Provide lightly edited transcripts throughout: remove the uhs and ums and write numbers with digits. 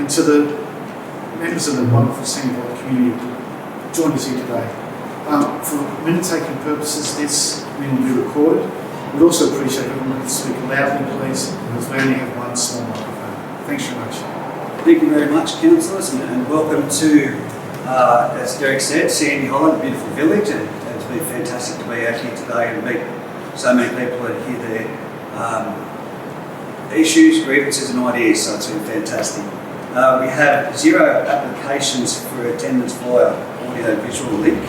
and to the members of the wonderful Sandhill community who joined us here today. For minute-taking purposes, this meeting will be recorded. We'd also appreciate if everyone could speak loudly, please, because we only have one small microphone. Thanks very much. Thank you very much, councillors, and welcome to, as Derek said, Sandy Holland, a beautiful village, and it's been fantastic to be out here today and meet so many people and hear their issues, grievances and ideas, so it's been fantastic. We have 0 applications for attendance via audio-visual link.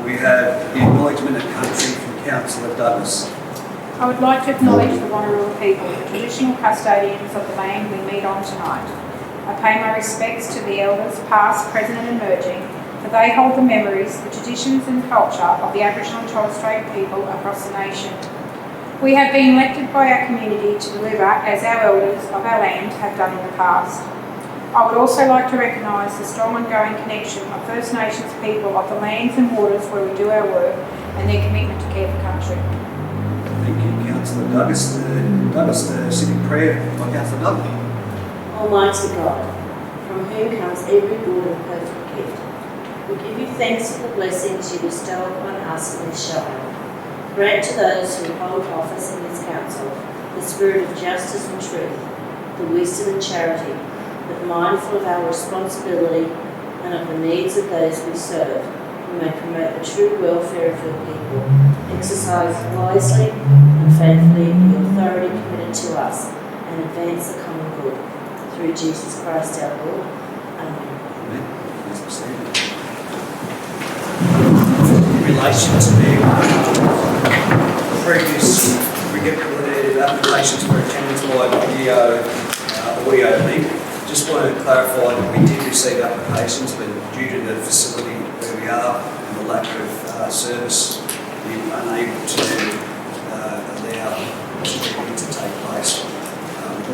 We have the acknowledgement of country from Councillor Douglas. I would like to acknowledge the Wanneroo people, the traditional custodians of the land we meet on tonight. I pay my respects to the elders, past, present and emerging, for they hold the memories, the traditions and culture of the Aboriginal and Torres Strait people across the nation. We have been elected by our community to deliver as our elders of our land have done in the past. I would also like to recognise the strong ongoing connection of First Nations people of the lands and waters where we do our work and their commitment to care for country. Thank you, Councillor Douglas. The civic prayer by Councillor Douglas. Almighty God, from whom comes every good and perfect gift, we give you thanks for the blessings you bestow upon us in this Shire. Grant to those who hold office in this council the spirit of justice and truth, the wisdom and charity, that mindful of our responsibility and of the needs of those we serve, we may promote the true welfare of your people, exercise wisely and faithfully the authority committed to us, and advance the common good. Through Jesus Christ our Lord. Amen. Amen. Please proceed. In relation to the previous recapitulated applications for attendance by audio link, just want to clarify that we did receive applications, but due to the facility where we are and the lack of service, we were unable to allow speaking to take place.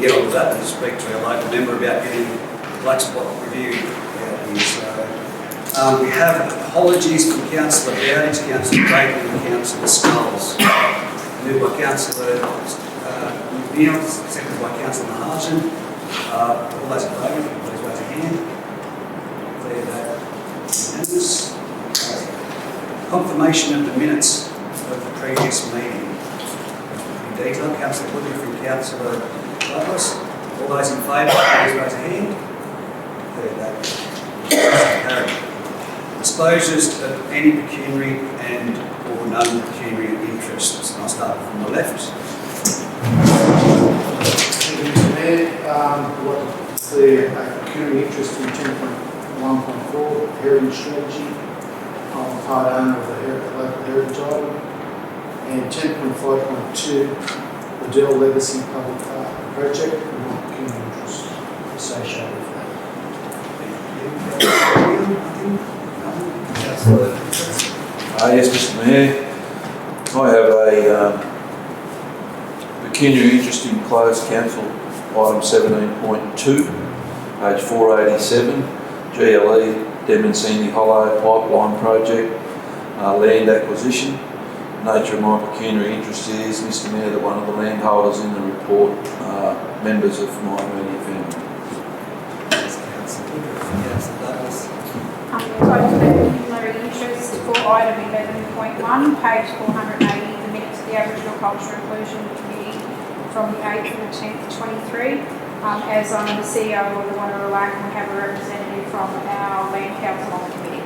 Get on with that and speak to our local member about getting the black spot review out here. So we have apologies from Councillor Bowditch, Councillor Drayton and Councillor Skulls. Moved by Councillor McNeil, seconded by Councillor Mahajan. All those in favour, please raise your hand. Declare that unanimous. Confirmation of the minutes of the previous meeting. In detail, Councillor Woodley from Councillor Douglas. All those in favour, please raise a hand. Carried. Disclosures of any pecuniary and or non-pecuniary interests. And I'll start from the left. Thank you, Mr. Mayor. What the pecuniary interest in 10.1.4 Heritage Strategy. I'm a part owner of the local heritage item. And 10.5.2 the Dell Legacy Public Art Project and not pecuniary interest associated with that. Yes, Mr. Mayor. I have a pecuniary interest in closed council item 17.2, page 487, GLE Devon Sandy Hollow Pipeline Project, land acquisition. Nature of my pecuniary interest is, Mr. Mayor, that one of the landholders in the report are members of my immediate family. I'd like to have pecuniary interest for item 11.1, page 480, the minutes of the Aboriginal Culture Inclusion Committee from the 8th and the 10th, 23. As I'm the CEO of the Wanneroo Lac, and we have a representative from our Land Council on the committee.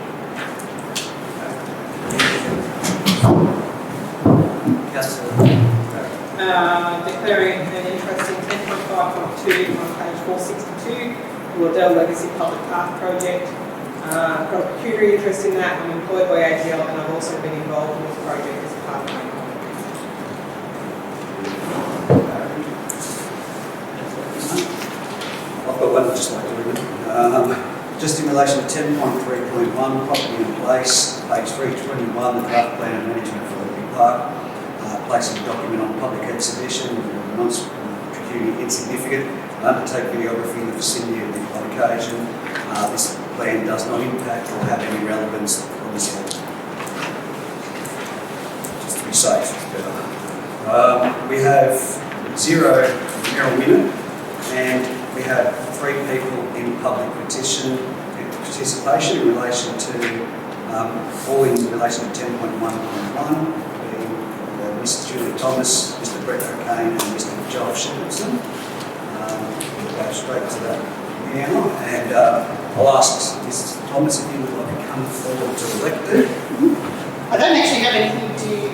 Declaring an interest in 10.5.2 on page 462, Dell Legacy Public Art Project. I've got a pecuniary interest in that. I'm employed by AGL and I've also been involved in this project as a part of my company. I've got one I'd just like to read. Just in relation to 10.3.1, property in place, page 321, the draft plan and management for the big park. Placing a document on public exhibition, non-pecuniary insignificant. Undertake videography in the vicinity of the occasion. This plan does not impact or have any relevance on this event. Just to be safe. We have 0 Carol Minute, and we have 3 people in public participation in relation to, all in relation to 10.1.1, being Miss Julie Thomas, Mr. Brett O'Kane and Mr. Joel Shepherdson. We'll go straight to that now, and I'll ask Mrs. Thomas if you would like to come forward to elect her. I don't actually have anything to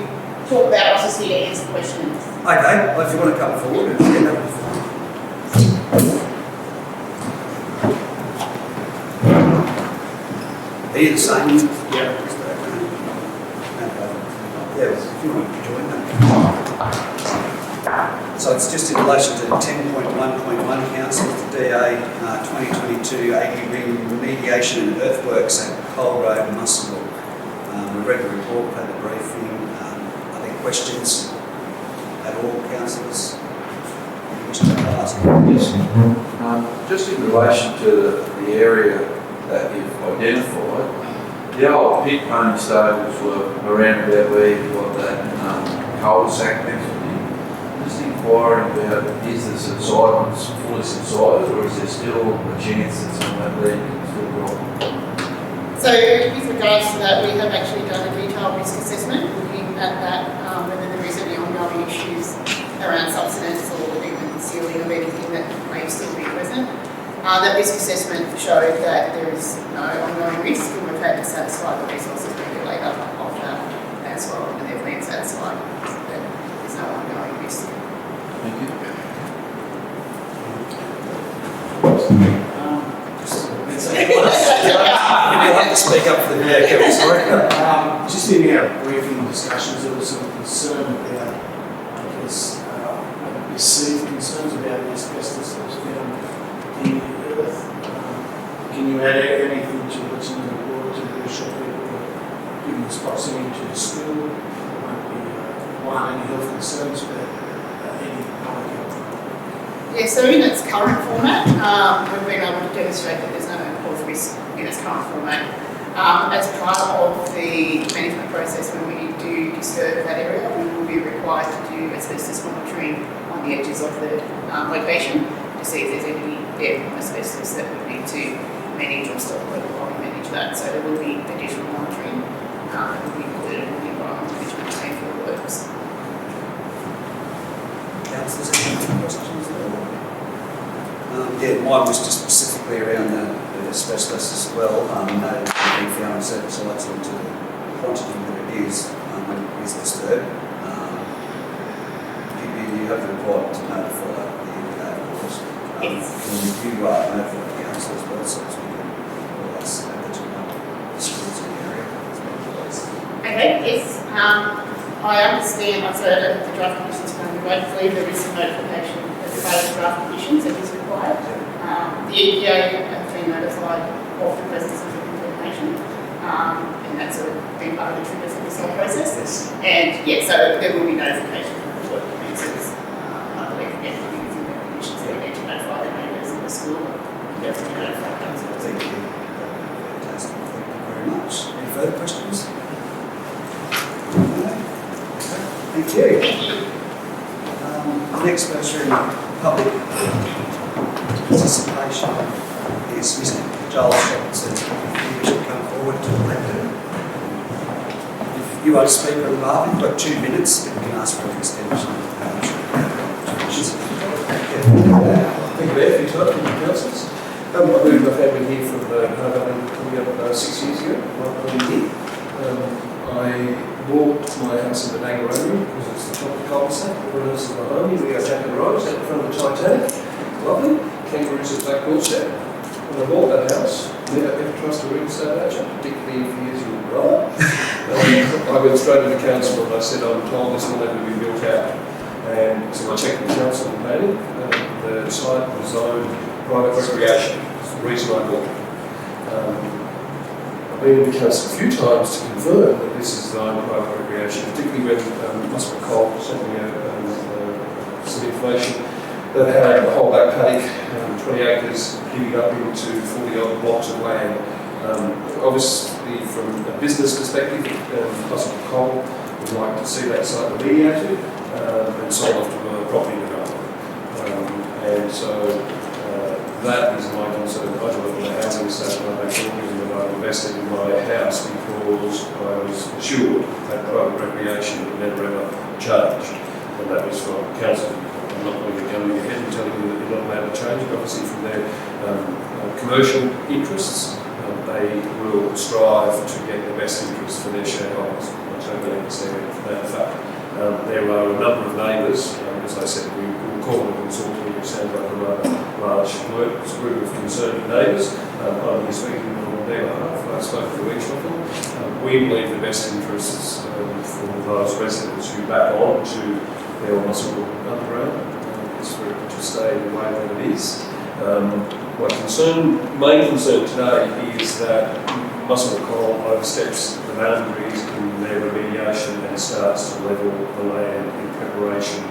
talk about, I was just here to answer questions. Okay, well, if you want to come forward, yeah, that would be fine. Are you the same? Yeah. Yeah, if you want to join that. So it's just in relation to 10.1.1 Council, the DA 2022 80 remediation and earthworks at Cole Road, Muswellbrook. We read the report, had the briefing. Are there questions at all, councillors? Any questions to ask? Yes. Just in relation to the area that you've identified, the old pit running stables were around about where you've got that cul-de-sac next to you. Just inquiring about, is the subsidence fully subsided, or is there still a chance that some of that lead can still drop? So with regards to that, we have actually done a detailed risk assessment looking at that, whether there is any ongoing issues around subsidence or even sealing of anything that may still be present. That risk assessment showed that there is no ongoing risk, and we've had to satisfy the resources regulator of that as well, and they've been satisfied that there's no ongoing risk. Thank you. You'll have to speak up for the Kevin, sorry. Just in our briefing discussions, there was some concern about, I guess, perceived concerns about the asbestos that was found in the earth. Can you add anything to what's in the report to reassure people that, given its proximity to the school, there won't be any health concerns about any public health? Yeah, so in its current format, we've been able to demonstrate that there's no health risk in its current format. As part of the management process, when we do disturb that area, we will be required to do asbestos monitoring on the edges of the location to see if there's any there from asbestos that we need to manage or stop while we manage that. So there will be additional monitoring that will be included in the environmental management plan for the works. Councillors, any questions at all? Yeah, mine was just specifically around the asbestos as well. Noted that we found certain sites into the quantity that it is when it is disturbed. You have the right to notify the EPA, of course. Yes. Can you notify the council as well, so as we can always know that you know the schools in the area as well, please? Okay, yes. I understand, I said the draft conditions are going to be right. I believe there is some notification as part of the draft conditions that is required. The EPA have been notified of the presence of the contamination, and that's been part of the triggers of this whole process. Yes. And yeah, so there will be notification before it commences. I believe again, the conditions that we need to notify the neighbours in the school, definitely notify council. Thank you. Fantastic. Thank you very much. Any further questions? No? Thank you. Thank you. Next person in public participation is Mr. Joel Shepherdson. If you should come forward to elect him. If you want to speak on behalf, you've got 2 minutes, and you can ask for an extension. Thank you, Mayor, for your time, councillors. I've moved my family here from coming up 6 years ago, not here. I bought my house in the Bangaroo because it's the top of the cul-de-sac. Everyone else is behind me. We got Jack and Rose out in front of the Titanic. Lovely. Kangaroos at back doorstep. When I bought that house, never ever trust a real estate agent, particularly if he is your brother. I went straight to the council and I said, I'm told this will never be built out. And so I checked with council and planning. The site was zoned private recreation. That's the reason I bought it. I've been in the council a few times to confirm that this is zoned private recreation, particularly when Muswellbrook sent me some information that had the whole back paddock, 20 acres, giving up into 40 odd blocks of land. Obviously, from a business perspective, Muswellbrook would like to see that site remediated and sold off to a property developer. and so that is my concern. I look at the housing estate and I make sure that I invested in my house because I was assured that private recreation would never ever change, and that was from council. I'm not going to be going ahead and telling you that you're not allowed to change it. Obviously, from their commercial interests, they will strive to get the best interest for their shareholders. I totally understand that fact. There are a number of neighbours, as I said, we will call them a consortium, which sounds like a rather large group of concerned neighbours. I'm here speaking on their behalf. I've spoken to each of them. We believe the best interests for those residents who back on to their Muswellbrook underground is for it to stay the way that it is. My main concern today is that Muswellbrook Coal oversteps the boundaries in their remediation and starts to level the land in preparation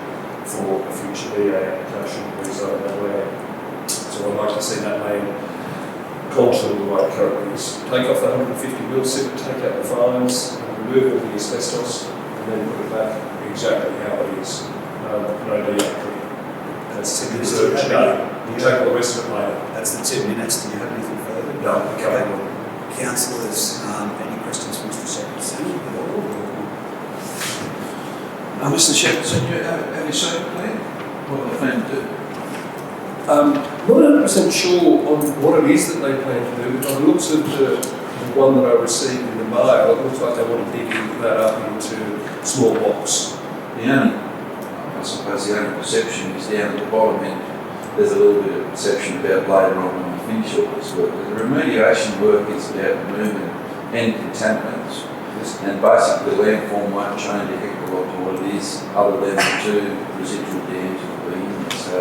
for a future DA application to rezone that land. So I'd like to see that land contoured the way it currently is. Take off the 150 mil SIP, take out the fines, remove all the asbestos, and then put it back exactly how it is. No DA. That's 10 minutes. You take all the rest of it later. That's the 2 minutes. Do you have anything further? No, okay. Councillors, any questions for Mr. Shepherdson? Mr. Shepherdson, have you seen the plan? What are they planning to do? Not 100% sure on what it is that they plan to do. By the looks of the one that I received in the mail, it looks like they want to dig that up into small blocks. I suppose the only perception is down at the bottom end. There's a little bit of perception about later on when we finish all this work. But the remediation work is about removing end contaminants. And basically the landform won't change a heck of a lot to what it is, other than the two residual dams that will be in there. So,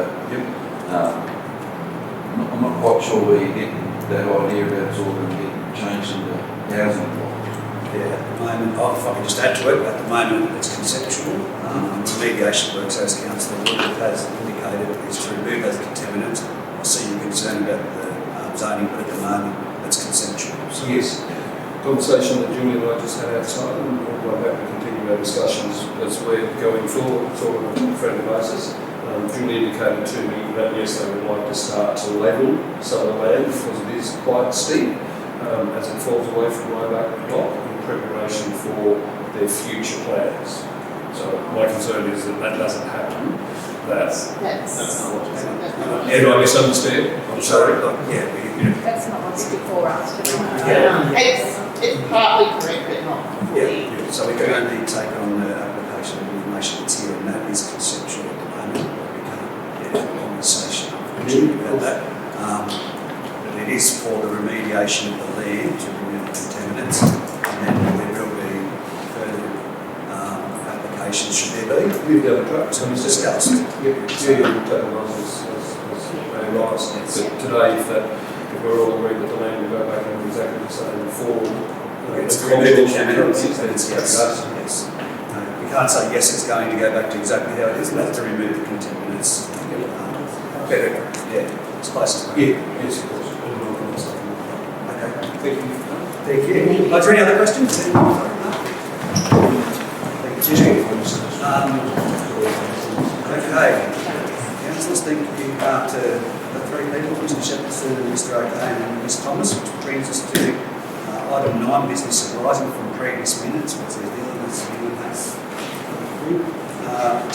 I'm not quite sure where you get that idea about it's all going to get changed into housing blocks. Yeah, at the moment, if I can just add to it, at the moment it's conceptual. Remediation works, as Councillor Woodward has indicated, is to remove those contaminants. I see your concern about the zoning, but at the moment it's conceptual. So yes. Conversation that Julie and I just had outside, and we'll have to continue our discussions as we're going forward, sort of on a friendly basis. Julie indicated to me that yes, they would like to start to level some of the land because it is quite steep as it falls away from my back block in preparation for their future plans. So my concern is that that doesn't happen. That's not what you're saying. Did I misunderstand? I'm sorry. That's not what's before us tonight. It's partly correct, but not fully. Yeah. So we can only take on the application of information that's here, and that is conceptual at the moment. We can't get a conversation about that. But it is for the remediation of the land to remove the contaminants, and then there will be further applications should there be. We've done a truck, So it's discussed. we've taken those as very nice. But today, if we're all agreed that the land will go back in exactly the same form, It's to remove the contaminants, yes. We can't say yes, it's going to go back to exactly how it is, we have to remove the contaminants. Better, it's close to yes, of course. Okay. Thank you. Thank you. Are there any other questions? Thank you. Okay. Councillors, thank you to the three people, Mr. Shepherdson, Mr. O'Kane and Ms. Thomas, which brings us to item 9, business arising from previous minutes, which is dealing with anyone has.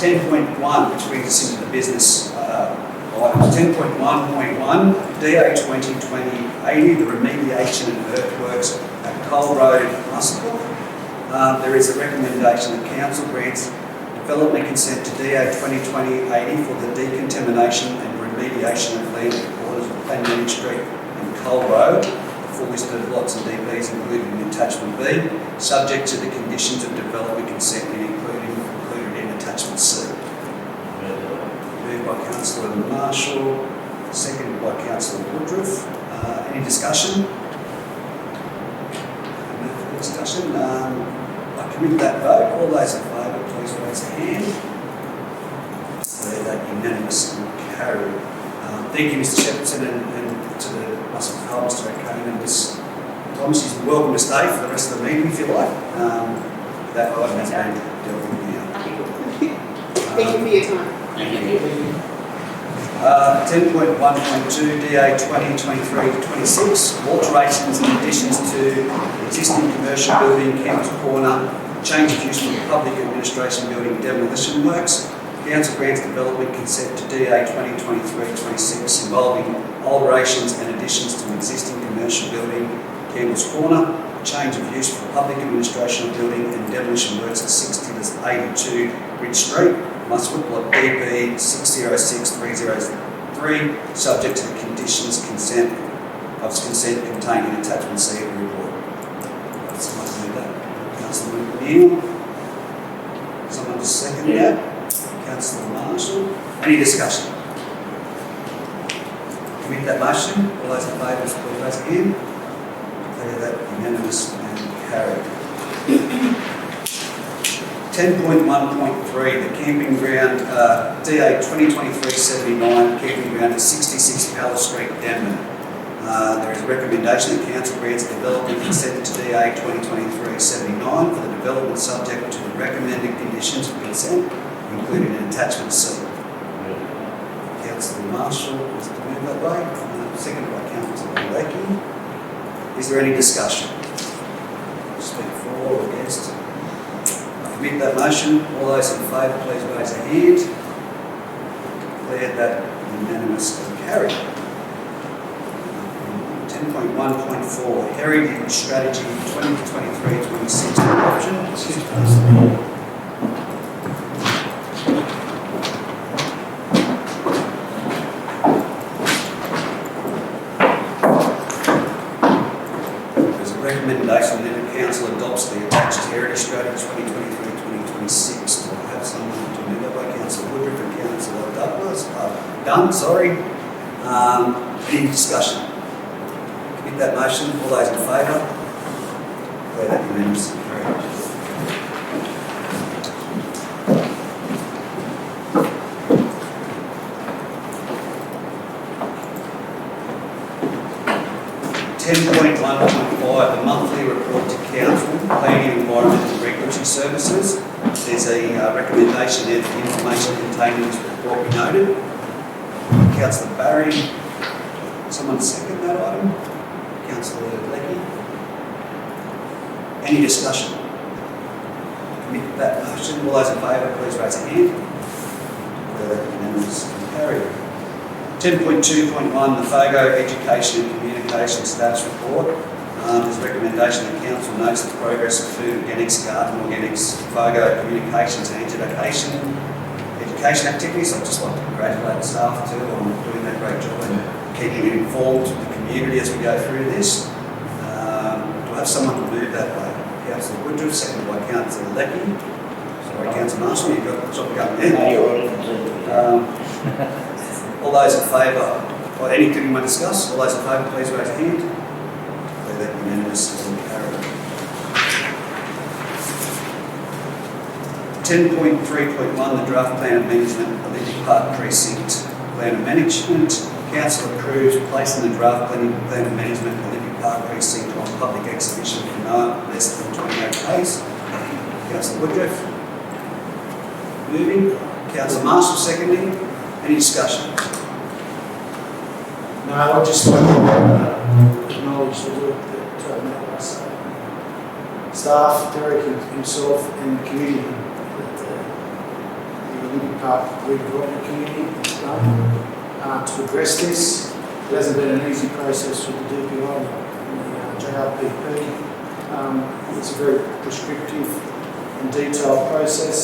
10.1, which brings us into the business items. 10.1.1, DA 2020-80, the remediation and earthworks at Cole Road, Muswellbrook. There is a recommendation that Council grants development consent to DA 2020-80 for the decontamination and remediation of land at the borders of Glenmanage Street and Cole Road. Full list of lots and DPs included in attachment B, subject to the conditions of development consent being included in attachment C. Moved by Councillor Marshall, seconded by Councillor Woodruff. Any discussion? No further discussion. I commit that vote. All those in favour, please raise a hand. Declare that unanimously carried. Thank you, Mr. Shepherdson, and to the Muswellbrook Coal, Mr. O'Kane and Ms. Thomas. You're welcome to stay for the rest of the meeting if you like. That item has been dealt with now. Thank you for your time. Thank you. 10.1.2 DA 2023-26, alterations and additions to existing commercial building, Campbell's Corner, change of use from the public administration building demolition works. Council grants development consent to DA 2023-26 involving alterations and additions to existing commercial building, Campbell's Corner, change of use for public administration building and demolition works at 60 to 82 Bridge Street, Muswellbrook, block DP 606303, subject to the conditions consent contained in attachment C of the report. Someone move that. Councillor Neal. Someone to second that. Councillor Marshall. Any discussion? Commit that motion. All those in favour, please raise your hand. Declare that unanimous and carried. 10.1.3, the camping ground, DA 2023-79, camping ground at 66 Powell Street, Denman. There is a recommendation that council grants development consent to DA 2023-79 for the development subject to the recommended conditions of consent, including an attachment C. Councillor Marshall is to move that way, seconded by Councillor Leakey. Is there any discussion? Speak for or against? Commit that motion. All those in favour, please raise a hand. Declare that unanimous and carried. 10.1.4 Heritage Strategy 2023-26 adoption. There's a recommendation that the council adopts the attached Heritage Strategy 2023-2026. Do I have someone to move that by Councillor Woodruff and Councillor Douglas? Done, sorry. Any discussion? Commit that motion. All those in favour? Declare that unanimous and carried. The monthly report to council, planning, environment and regulatory services. There's a recommendation there that the information contained in this report be noted. Councillor Barry, someone second that item? Councillor Leckey. Any discussion? Commit that motion. All those in favour, please raise a hand. Declare that unanimous and carried. 10.2.1, the FOGO Education and Communication Status Report. There's a recommendation that council notes the progress of food organics, garden organics, FOGO communications and education activities. I'd just like to congratulate the staff too on doing that great job and keeping it informed to the community as we go through this. Do I have someone to move that way? Councillor Woodruff, seconded by Councillor Leckey. Sorry, Councillor Marshall, you've got the job going there. All those in favour, or anything you want to discuss? All those in favour, please raise your hand. Declare that unanimous and carried. 10.3.1, the draft plan of management, Olympic Park Precinct plan of management. Council approves placing the draft plan of management, Olympic Park Precinct on public exhibition for no less than 28 days. Councillor Woodruff. Moving. Councillor Marshall seconding. Any discussion? No, I'd just like to acknowledge the work that staff, Derek himself and the community, the Olympic Park Redevelopment Committee has done to address this. It hasn't been an easy process with the DPI and the JRPP. It's a very prescriptive and detailed process.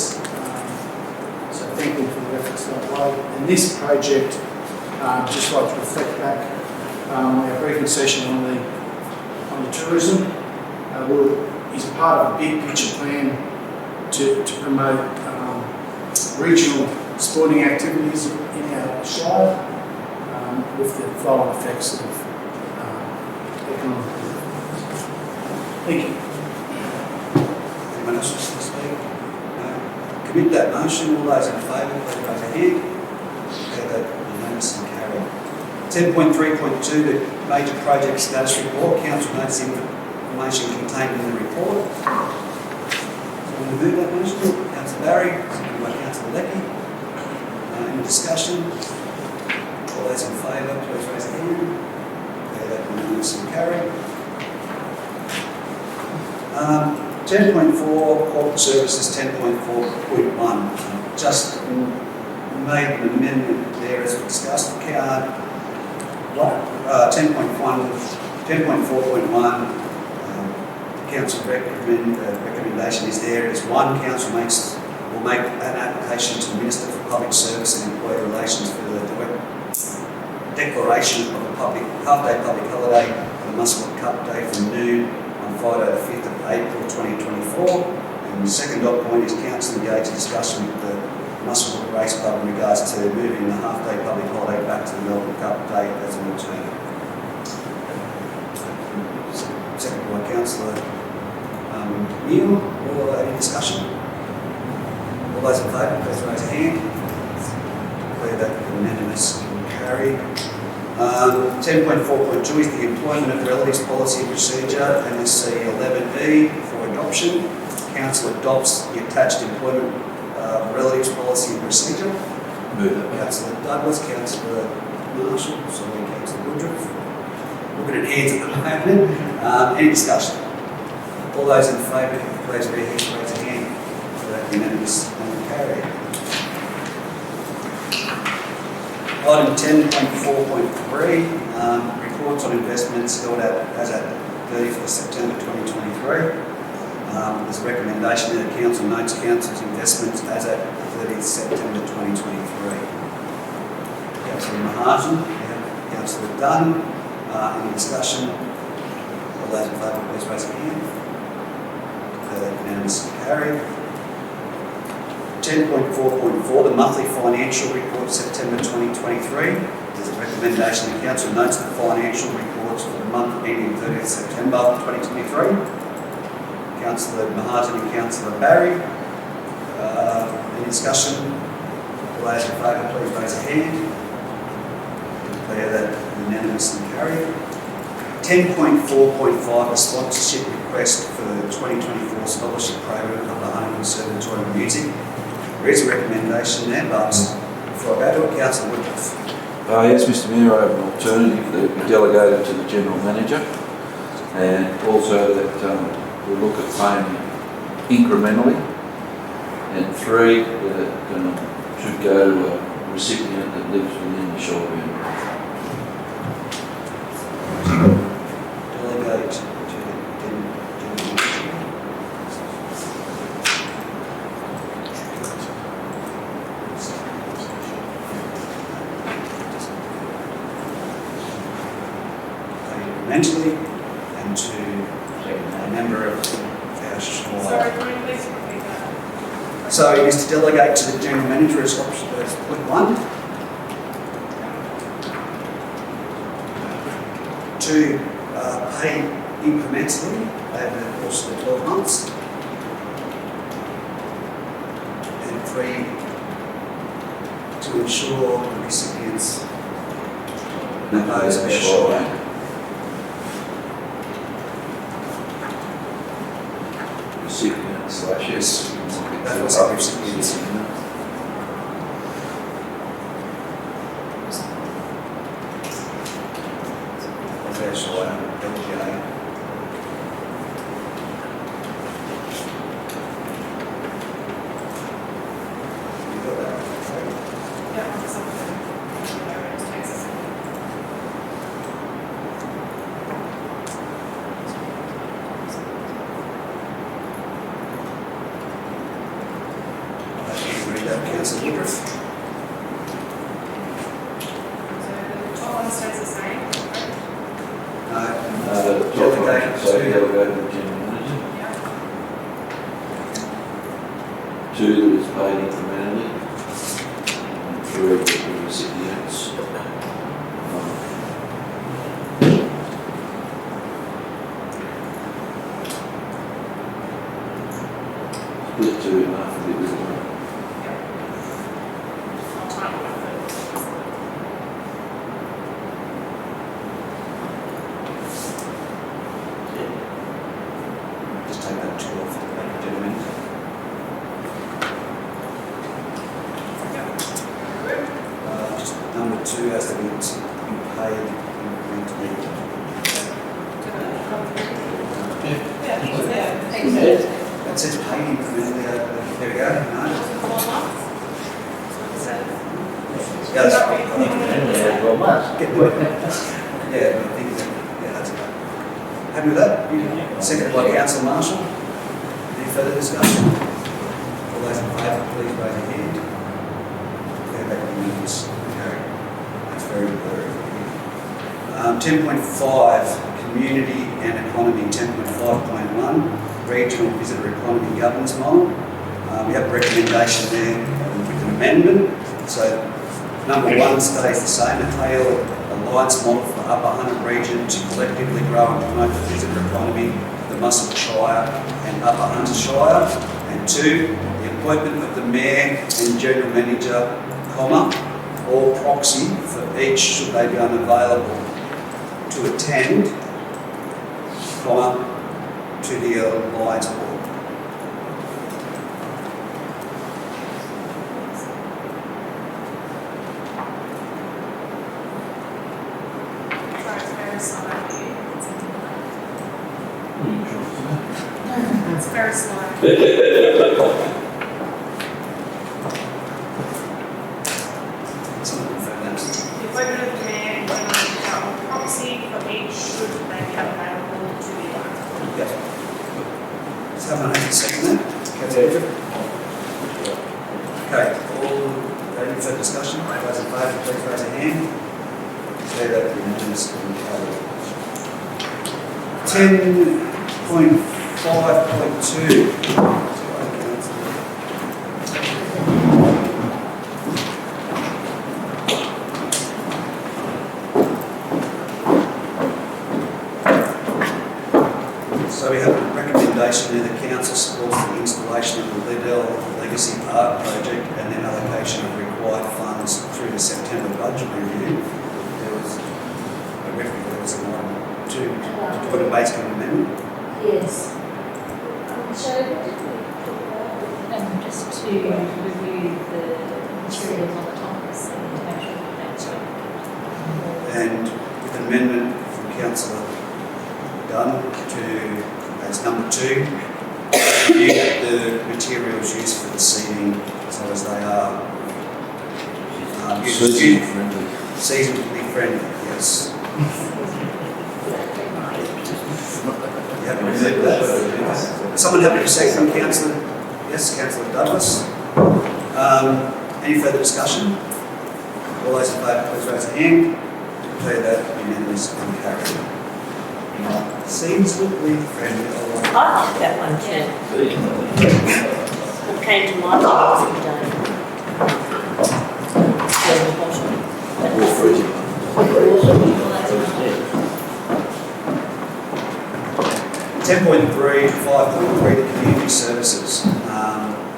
So thank you for the efforts that way. And this project, just like to reflect back our briefing session on the tourism, is part of a big picture plan to promote regional sporting activities in our Shire with the flow-on effects of economic growth. Thank you. Anyone else wants to speak? No. Commit that motion. All those in favour, please raise a hand. Declare that unanimous and carried. 10.3.2, the major project status report. Council notes the information contained in the report. So we'll move that motion. Councillor Barry, seconded by Councillor Leckey. Any discussion? those in favour, please raise your hand. Declare that unanimous and carried. 10.4, corporate services, 10.4.1. Just made an amendment there as we discussed. 10.4.1, council recommendation is there is one, council will make an application to the Minister for Public Service and Employee Relations for the declaration of a half-day public holiday for the Muswellbrook Cup Day from noon on Friday the 5th of April 2024. And the second dot point is council engage in discussion with the Muswellbrook Race Club in regards to moving the half-day public holiday back to the Melbourne Cup Day as an alternative. Second by Councillor Neil. Or any discussion? All those in favour, please raise a hand. Declare that unanimous and carried. 10.4.2 is the employment of relatives policy and procedure, NSC 11E, for adoption. Council adopts the attached employment relatives policy and procedure. Move that. Councillor Douglas, Councillor Marshall, sorry, Councillor Woodruff. Looking at hands at the moment. Any discussion? All those in favour, please raise your hand. So that unanimous and carried. Item 10.4.3, reports on investments held as at 30th of September 2023. There's a recommendation that the council notes council's investments as at 30th September 2023. Councillor Mahajan, Councillor Dunn, any discussion? All those in favour, please raise your hand. Unanimous and carried. 10.4.4, the monthly financial report September 2023. There's a recommendation the council notes the financial reports for the month ending 30th September 2023. Councillor Mahajan and Councillor Barry. Any discussion? All those in favour, please raise a hand. Declare that unanimous and carried. 10.4.5, a sponsorship request for the 2024 scholarship program of the Home Conservatory of Music. There is a recommendation there, but before I go to it, Councillor Woodruff. Yes, Mr Mayor, I have an alternative that we delegated to the General Manager, and also that we'll look at paying incrementally, and 3, that it should go to a recipient that lives within the Shire boundary. Delegate to the mentally and to a member of our Shire. Sorry, can you please repeat that? So it is to delegate to the General Manager as option as point 1. To pay incrementally over the course of the 12 months. And 3, to ensure the recipients members of our Shire. Recipient/yes. That was our recipients. Of our Shire, LGA. You got that? Yeah, on something. Councillor Woodruff. So the top one stays the same, right? Delegate So to delegated to the General Manager. Yeah. 2, that is paid incrementally, and 3, that the recipients. Split 2 in half of it, isn't it? I'll try and work it. just take that 2 off to make a gentleman. Just number 2 has to be it's been paid incrementally. That says paid incrementally. There we go. No. Yeah, that's right. Get the yeah, I think that's okay. Happy with that? Seconded by Councillor Marshall. Any further discussion? All those in favour, please raise your hand. Clear back the unanimous. Carried. That's very blurry. 10.5, community and economy. 10.5.1, regional visitor economy governance model. We have a recommendation there with an amendment. So number 1 stays the same, a tail alliance model for the upper Hunter region to collectively grow and promote the visitor economy of the Muswellbrook Shire and upper Hunter Shire. And 2, the appointment of the mayor and general manager, comma, or proxy for each should they be unavailable to attend, comma, to the alliance board. It's very slow. Someone confirm that. The appointment of the mayor and general manager or proxy for each should they be available to be done. Yes. Someone has to second that? Councillor Edgar? Okay, all ready for discussion? Those in favour, please raise a hand. Declare that unanimous and carried. 10.5.2. So we have a recommendation there, the council supports the installation of the Liddell Legacy Park project and then allocation of required funds through the September budget review. There was a one, two, put a base amendment. Yes. So, what did we talk about? Just to review the materials on the topics and to make sure that that's And with an amendment from Councillor Dunn to, as number 2, review the materials used for the seating so as they are seasonally friendly, yes. You happy with that? Someone happy to second Councillor? Yes, Councillor Douglas. Any further discussion? All those in favour, please raise a hand. Declare that unanimous and carried. Seasonally friendly. I like that one too. What came to mind was the day. All freezing. 10.3 to 5.3, the community services.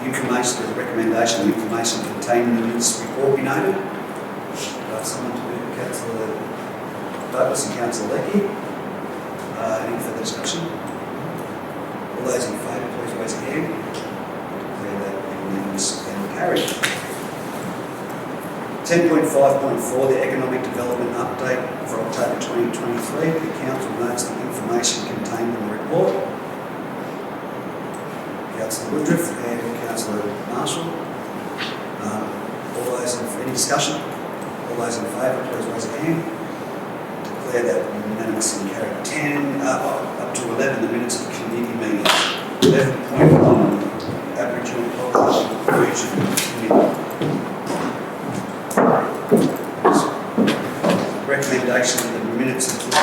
Information, the recommendation, the information contained in the minutes report be noted. Someone to do Councillor Douglas and Councillor Leckey. Any further discussion? All those in favour, please raise your hand. Declare that unanimous and carried. 10.5.4, the economic development update for October 2023. The council notes the information contained in the report. Councillor Woodruff and Councillor Marshall. All those in any discussion? All those in favour, please raise a hand. Declare that unanimous and carried. 10 up to 11, the minutes of committee meetings. 11.1, Aboriginal Cultural Region Committee. Recommendation of the minutes of the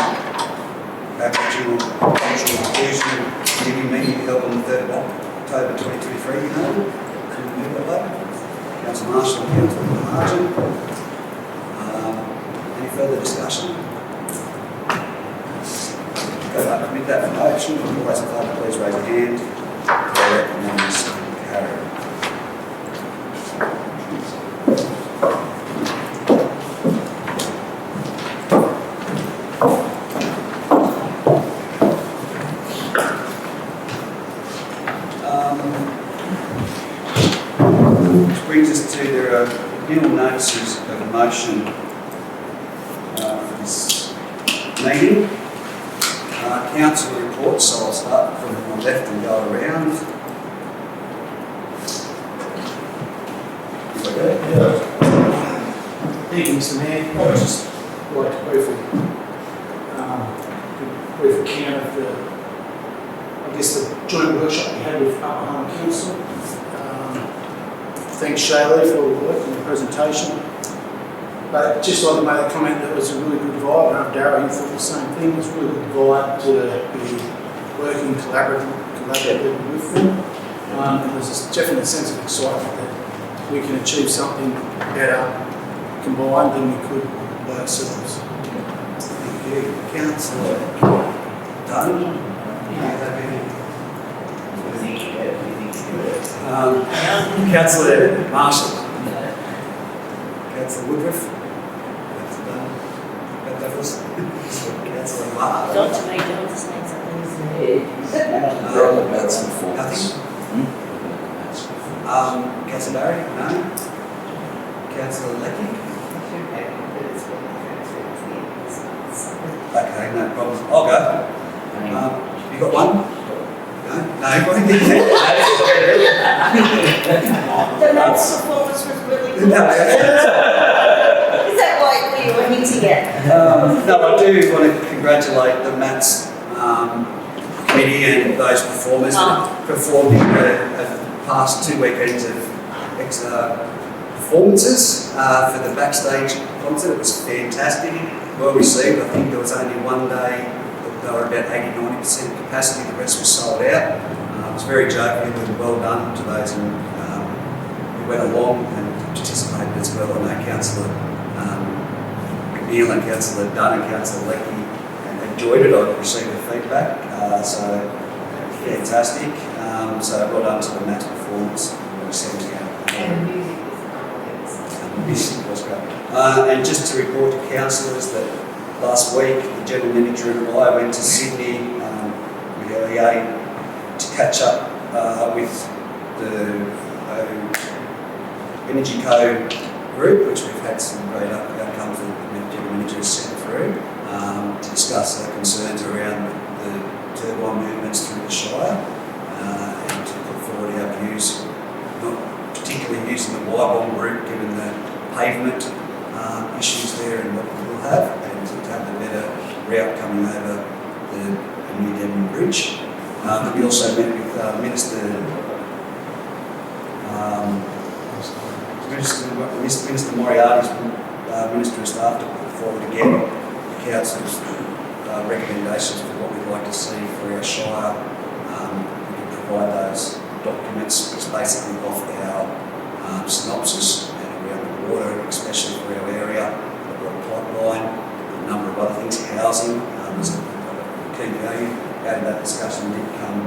Aboriginal Cultural Inclusion Committee meeting held on the 3rd of October 2023. Councillor Marshall and Councillor Martin. Any further discussion? Commit that for motion. All those in favour, please raise your hand. Declare unanimous and carried. Which brings us to, there are nil notices of a motion for this meeting. Council reports, so I'll start from my left and go around. Thank you, Mr. Mayor. I would just like to briefly give a brief account of the joint workshop we had with Upper Harbour Council. Thanks Shire for all the work and the presentation. But just like to make a comment that it was a really good vibe, and I know Darryl, you thought the same thing. It was a really good vibe to be working collaboratively with them. And there's definitely a sense of excitement that we can achieve something better combined than we could by ourselves. Thank you. Councillor Dunn. Councillor Marshall. Councillor Woodruff. Councillor Marr. Don't to me, don't say something. That's the fourth. Nothing? Councillor Barry? No? Councillor Lecky? Okay, no problem. I'll go. You got one? No? No? The Matt's performance was really good. No. Is that why you were hinting at? No, I do want to congratulate the MATS committee and those performers that performed in the past 2 weekends of performances for the backstage concert. It was fantastic, well received. I think there was only one day that they were about 80-90% capacity, the rest was sold out. It was very jovial and well done to those who went along and participated as well. I know Councillor McNeil and Councillor Dunn and Councillor Lecky enjoyed it. I received the feedback, so fantastic. So well done to the MATS performance. And the music was Music was great. And just to report to councillors that last week the General Manager and I went to Sydney with LEA to catch up with the Energy Co group, which we've had some great outcomes that the General Manager has sent through, to discuss our concerns around the turbine movements through the Shire and to put forward our views, not particularly using the Wyborn route given the pavement issues there and what we will have, and to have a better route coming over the New Devon Bridge. We also met with Minister Moriarty's Minister of Staff to put forward again the Council's recommendations for what we'd like to see for our Shire. We can provide those documents which basically offer our synopsis and around the water, especially for our area, the pipeline, a number of other things, housing is a key value. Out of that discussion did come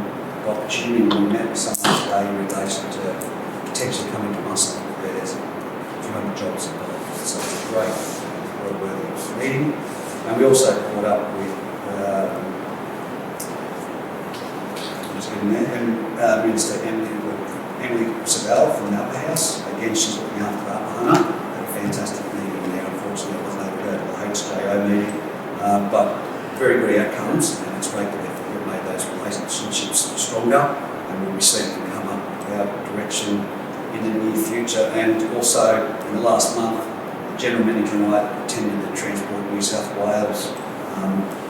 the opportunity when we met with someone today in relation to potentially coming to Muswellbrook where there's 200 jobs involved. So it's a great, well-worthy meeting. And we also caught up with Minister Emily Savell from the Upper House. Again, she's looking after Upper Hunter. Had a fantastic meeting there. Unfortunately, I wasn't able to go to the HJO meeting, but very good outcomes, and it's great that we've made those relationships stronger, and we'll be seeing them come up our direction in the near future. And also, in the last month, the General Manager and I attended the Transport New South Wales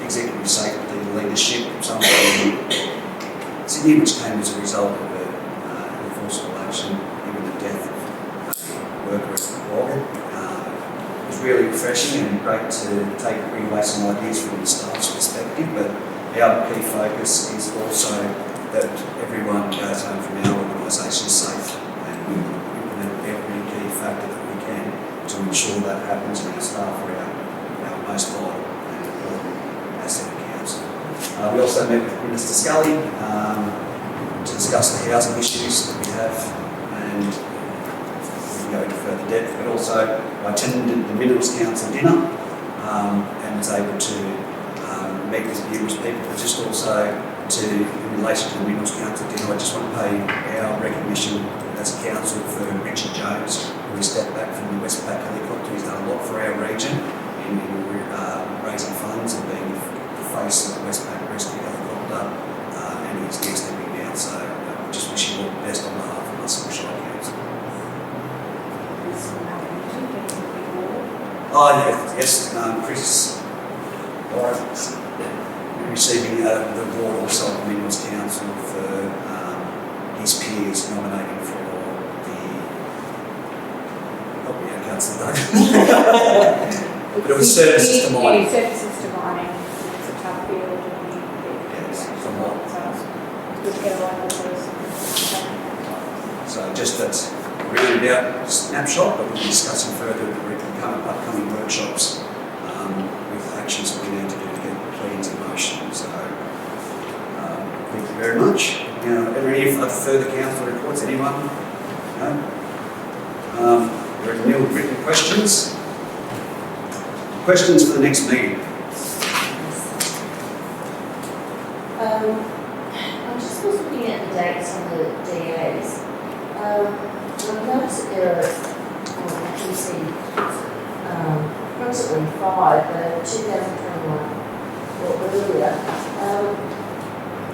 Executive Safety Leadership Summit in Sydney, which came as a result of an enforceable action given the death of a worker at Walgett. It was really refreshing and great to bring away some ideas from the staff's perspective, but our key focus is also that everyone goes home from our organisation safe, and we implement every key factor that we can to ensure that happens, and our staff are our most vital and important asset of council. We also met with Minister Scully to discuss the housing issues that we have, and we can go into further depth, but also I attended the Minerals Council dinner and was able to meet with numerous people, but just also in relation to the Minerals Council dinner, I just want to pay our recognition as a council for Richard Jones, who stepped back from the Westpac helicopter. He's done a lot for our region in yes, Chris, all right, receiving the award also of the Minerals Council for his peers nominating for the, help me out, Councillor Doug. But it was services to mining. Yeah, services to mining. It's a tough field. Yes, from what? So it's good to get a local person. So just that's a roundabout snapshot, but we'll be discussing further at upcoming workshops with actions that we need to do to get plans in motion. So thank you very much. Now, are there any further council reports? Anyone? No? There are no written questions. Questions for the next meeting? I just was looking at the dates on the DAs. I noticed that there are, I can see, approximately 5 that are 2021 or earlier.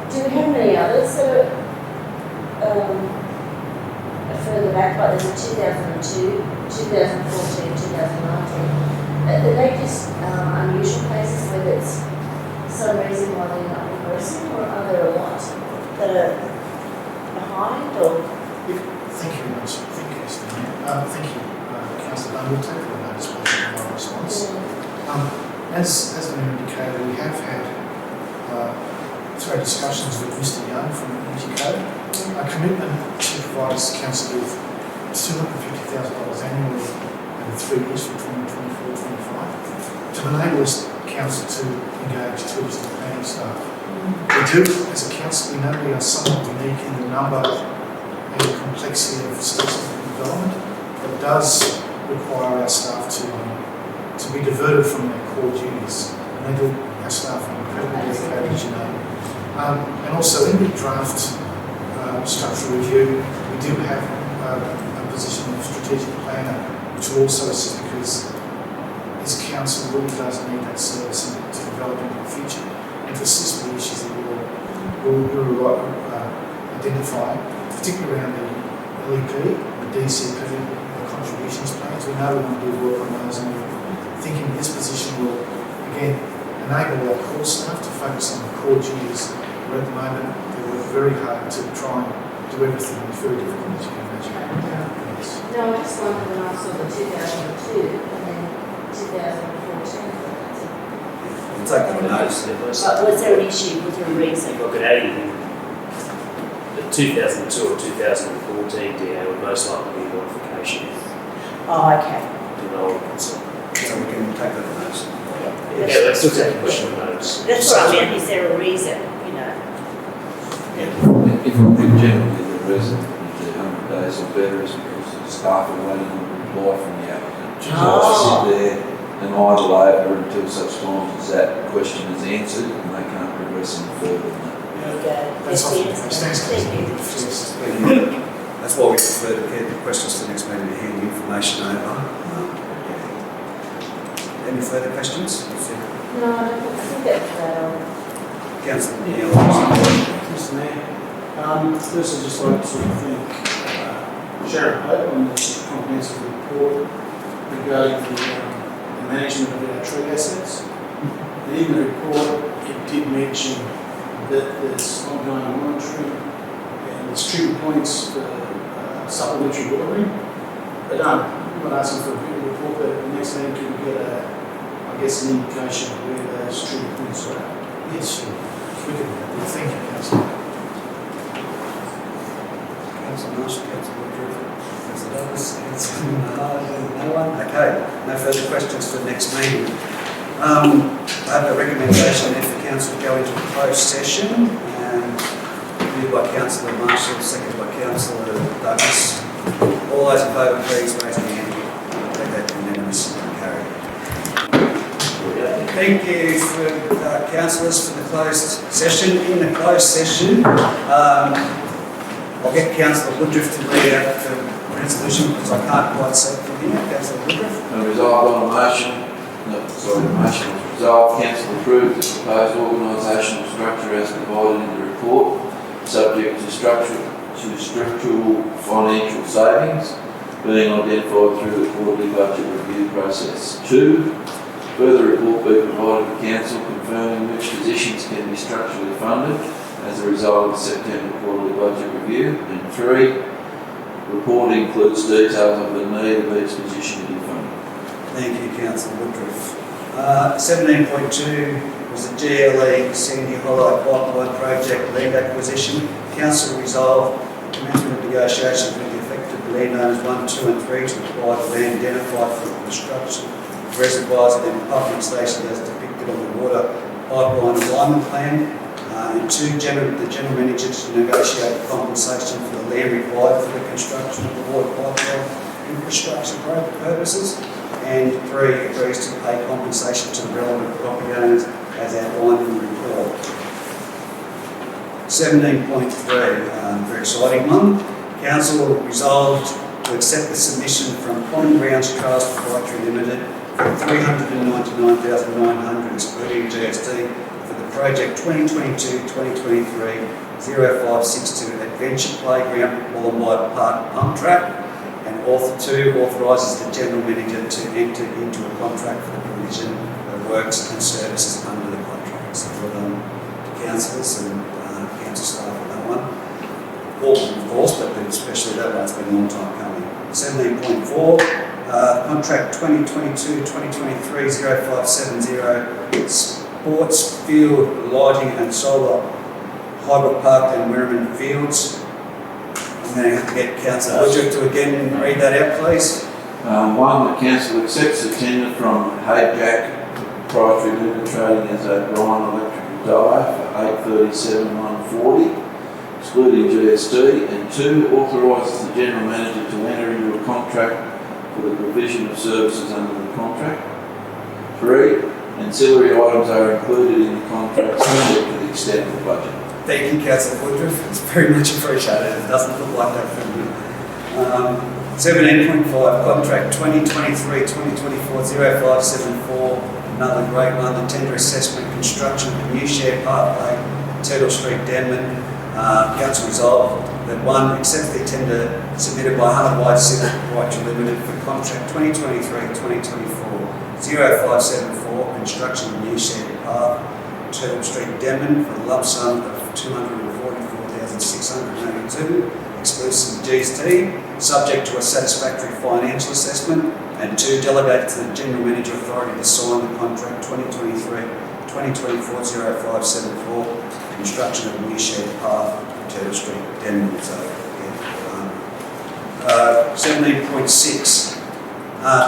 Do we have any others that are further back, like there's a 2002, 2014, 2019? Are they just unusual cases where there's some reason why they're not progressing, or are there a lot that are behind, or? Thank you very much. Thank you, Mr. Mayor. Thank you, Councillor Dunn. We'll take the notice of my response. As the Mayor indicated, we have had through our discussions with Mr. Young from Energy Code, a commitment to provide us council with $250,000 annually over 3 years from 2024-25 to enable us council to engage tourism planning staff. We do, as a council, we know we are somewhat unique in the number and the complexity of stations of development, but it does require our staff to be diverted from their core duties. And they do, our staff are incredibly dedicated, as you know. And also in the draft structural review, we do have a position of strategic planner, which will also assist because this council really does need that service to develop into the future and to assist with the issues that we'll identify, particularly around the LEP, the DCP, the contributions plans. We know we want to do work on those, and we're thinking this position will, again, enable our core staff to focus on the core duties. Where at the moment they work very hard to try and do everything, and it's very difficult, as you can imagine. Yes. No, I just wondered when I saw the 2002 and then 2014. We'll take that on notice. But was there an issue? Was there a reason? If I could add anything, the 2002 or 2014 DA would most likely be a modification Oh, okay. to an old consent. So we can take that on notice. Yeah, let's still take a question on notice. That's what I meant. Is there a reason? You know. If I could generally, the reason the 100 days or better is because the staff are waiting on a reply from the applicant. So they sit there and idle over until such time as that question is answered and they can't progress any further than that. There you go. That's Yes, often yes. Thank you. That's why we prefer to get the questions to the next meeting to hand the information over. Any further questions? No, I think that's Councillor Neil. Mr. Mayor, first I'd just like to thank Sharon Hope on the comprehensive report regarding the management of our tree assets. And in the report, it did mention that there's ongoing monitoring and there's trigger points for supplementary watering. But I'm not asking for a written report, but at the next meeting, can we get an indication of where those trigger points are at? Yes, sure. We can, thank you, Councillor. Councillor Marsh, Councillor Woodruff, Councillor Douglas, no one? Okay, no further questions for the next meeting. I have a recommendation there for council to go into a closed session, moved by Councillor Marshall, seconded by Councillor Douglas. All those in favour, please raise your hand. Take that unanimous and carried. Thank you for councillors for the closed session. In the closed session, I'll get Councillor Woodruff to read out the resolution because I can't quite see it from here. Councillor Woodruff. Resolved on a motion, the motion was resolved, council approved the proposed organisational structure as provided in the report, subject to structural financial savings being identified through the quarterly budget review process. 2, Further report be provided to council confirming which positions can be structurally funded as a result of the September quarterly budget review. And 3, report includes details of the need of each position to be funded. Thank you, Councillor Woodruff. 17.2 was the GLE Sandy Hollow Pipeline Project land acquisition. Council resolved commencement of negotiations with the affected landowners 1, 2 and 3 to acquire the land identified for the construction of reservoirs and pumping stations as depicted on the water pipeline alignment plan. And 2, the General Manager to negotiate compensation for the land required for the construction of the water pipeline infrastructure purposes. And 3, agrees to pay compensation to the relevant property owners as outlined in the report. 17.3, very exciting one. Council resolved to accept the submission from Common Grounds Trust Proprietary Limited for $399,900 excluding GST for the project 2022-2023 0562 Adventure Playground Wollongby Park Pump Track. And author 2 authorises the General Manager to enter into a contract for the provision of works and services under the contract. So well done to councillors and council staff on that one. All of course, but especially that one, it's been a long time coming. 17.4, contract 2022-2023 0570 sports field lighting and solar Hybrid Park and Merriman Fields. I'm going to have to get Councillor Woodruff to again read that out, please. 1, the council accepts the tender from Hayjack Proprietary Limited trading as O'Brien Electrical Die for $837,140 excluding GST. And 2, authorises the General Manager to enter into a contract for the provision of services under the contract. 3, ancillary items are included in the contract subject to the extent of the budget. Thank you, Councillor Woodruff. It's very much appreciated. It doesn't look like that from you. 17.5, contract 2023-2024 0574, another great one. The tender assessment construction of New Shire Parkway, Turtle Street, Denman. Council resolved that 1, accept the tender submitted by Hunter White Civil Proprietary Limited for contract 2023-2024 0574, construction of New Shire Park, Turtle Street, Denman, for a lump sum of $244,682, exclusive GST, subject to a satisfactory financial assessment. And 2, delegate to the General Manager authority to sign the contract 2023-2024 0574, construction of New Shire Park, Turtle Street, Denman. So, yeah, 17.6.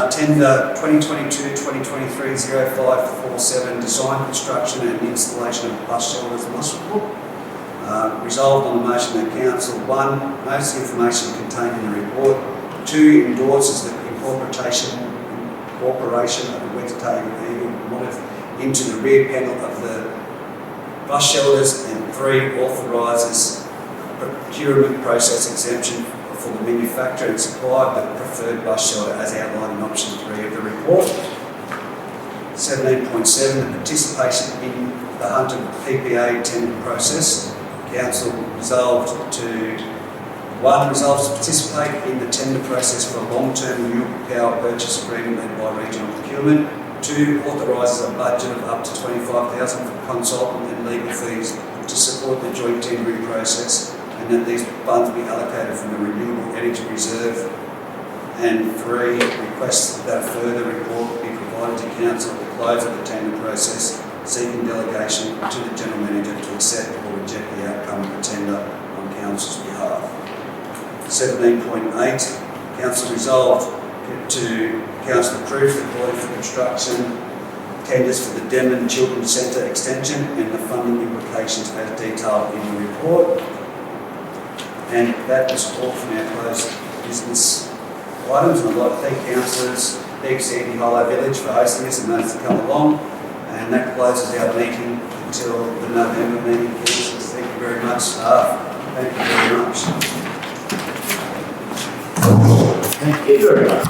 Tender 2022-2023 0547, design, construction and installation of bus shelters, Muswellbrook. Resolved on the motion that Council 1, notes the information contained in the report. 2, endorses the incorporation of the vegetative eagle into the rear panel of the bus shelters. And 3, authorises procurement process exemption for the manufacture and supply of the preferred bus shelter as outlined in option 3 of the report. 17.7, the participation in the Hunter PPA tender process. Council resolved to 1, resolves to participate in the tender process for a long-term renewable power purchase agreement led by regional procurement. 2, authorises a budget of up to $25,000 for consultant and legal fees to support the joint tendering process, and that these funds be allocated from the Renewable Energy Reserve. And 3, requests that a further report be provided to Council at the close of the tender process, seeking delegation to the General Manager to accept or reject the outcome of the tender on Council's behalf. 17.8, Council resolved to Council approve the calling for construction tenders for the Denman Children's Centre extension and the funding implications as detailed in the report. And that is all from our closed business items. And I'd like to thank councillors, thank Sandy Hollow Village for hosting us and those that come along. And that closes our meeting until the November meeting. Councillors, thank you very much. Staff, thank you very much. Thank you very much.